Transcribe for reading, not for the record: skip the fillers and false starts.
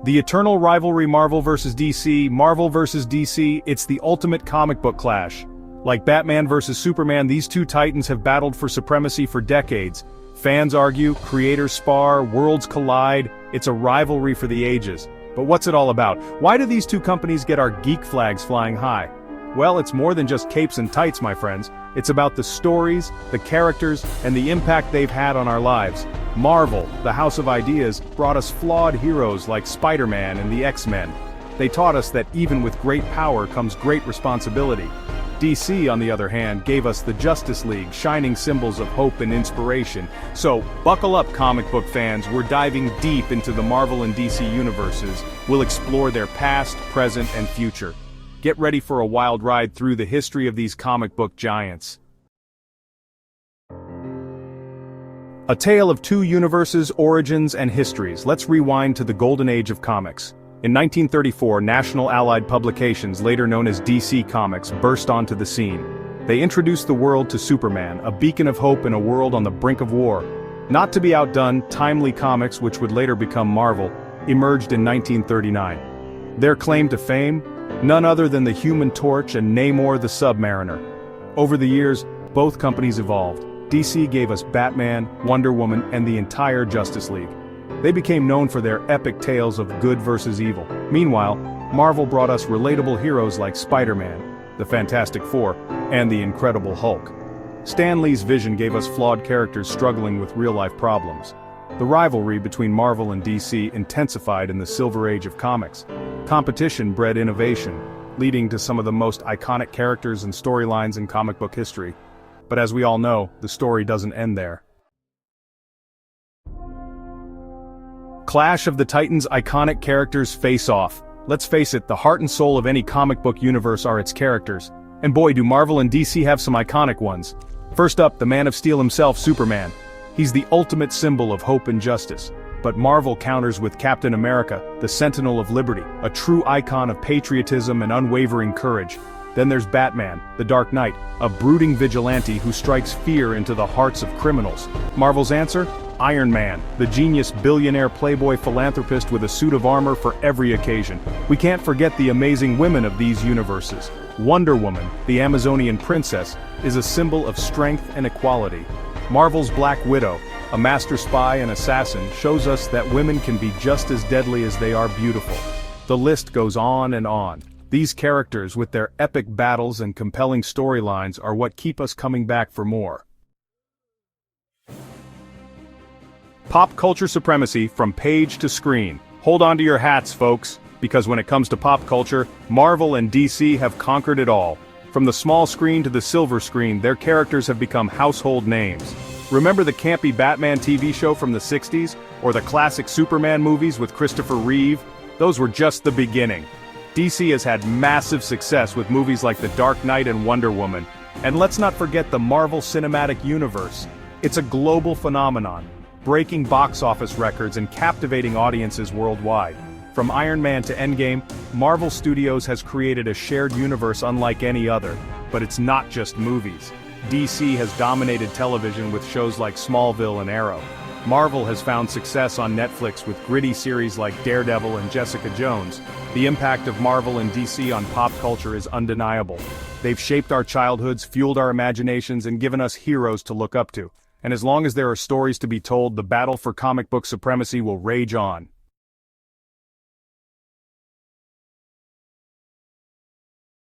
The eternal rivalry Marvel vs. DC, Marvel vs. DC, it's the ultimate comic book clash. Like Batman vs. Superman, these two titans have battled for supremacy for decades. Fans argue, creators spar, worlds collide, it's a rivalry for the ages. But what's it all about? Why do these two companies get our geek flags flying high? Well, it's more than just capes and tights, my friends. It's about the stories, the characters, and the impact they've had on our lives. Marvel, the House of Ideas, brought us flawed heroes like Spider-Man and the X-Men. They taught us that even with great power comes great responsibility. DC, on the other hand, gave us the Justice League, shining symbols of hope and inspiration. So, buckle up, comic book fans, we're diving deep into the Marvel and DC universes. We'll explore their past, present, and future. Get ready for a wild ride through the history of these comic book giants. A tale of two universes, origins, and histories. Let's rewind to the golden age of comics. In 1934, National Allied Publications, later known as DC Comics, burst onto the scene. They introduced the world to Superman, a beacon of hope in a world on the brink of war. Not to be outdone, Timely Comics, which would later become Marvel, emerged in 1939. Their claim to fame? None other than the Human Torch and Namor the Submariner. Over the years, both companies evolved. DC gave us Batman, Wonder Woman, and the entire Justice League. They became known for their epic tales of good versus evil. Meanwhile, Marvel brought us relatable heroes like Spider-Man, the Fantastic Four, and the Incredible Hulk. Stan Lee's vision gave us flawed characters struggling with real-life problems. The rivalry between Marvel and DC intensified in the Silver Age of comics. Competition bred innovation, leading to some of the most iconic characters and storylines in comic book history. But as we all know, the story doesn't end there. Clash of the Titans, iconic characters face off. Let's face it, the heart and soul of any comic book universe are its characters. And boy, do Marvel and DC have some iconic ones. First up, the Man of Steel himself, Superman. He's the ultimate symbol of hope and justice. But Marvel counters with Captain America, the Sentinel of Liberty, a true icon of patriotism and unwavering courage. Then there's Batman, the Dark Knight, a brooding vigilante who strikes fear into the hearts of criminals. Marvel's answer? Iron Man, the genius billionaire playboy philanthropist with a suit of armor for every occasion. We can't forget the amazing women of these universes. Wonder Woman, the Amazonian princess, is a symbol of strength and equality. Marvel's Black Widow, a master spy and assassin, shows us that women can be just as deadly as they are beautiful. The list goes on and on. These characters, with their epic battles and compelling storylines, are what keep us coming back for more. Pop culture supremacy from page to screen. Hold on to your hats, folks, because when it comes to pop culture, Marvel and DC have conquered it all. From the small screen to the silver screen, their characters have become household names. Remember the campy Batman TV show from the 60s? Or the classic Superman movies with Christopher Reeve? Those were just the beginning. DC has had massive success with movies like The Dark Knight and Wonder Woman. And let's not forget the Marvel Cinematic Universe. It's a global phenomenon, breaking box office records and captivating audiences worldwide. From Iron Man to Endgame, Marvel Studios has created a shared universe unlike any other. But it's not just movies. DC has dominated television with shows like Smallville and Arrow. Marvel has found success on Netflix with gritty series like Daredevil and Jessica Jones. The impact of Marvel and DC on pop culture is undeniable. They've shaped our childhoods, fueled our imaginations, and given us heroes to look up to. And as long as there are stories to be told, the battle for comic book supremacy will rage on.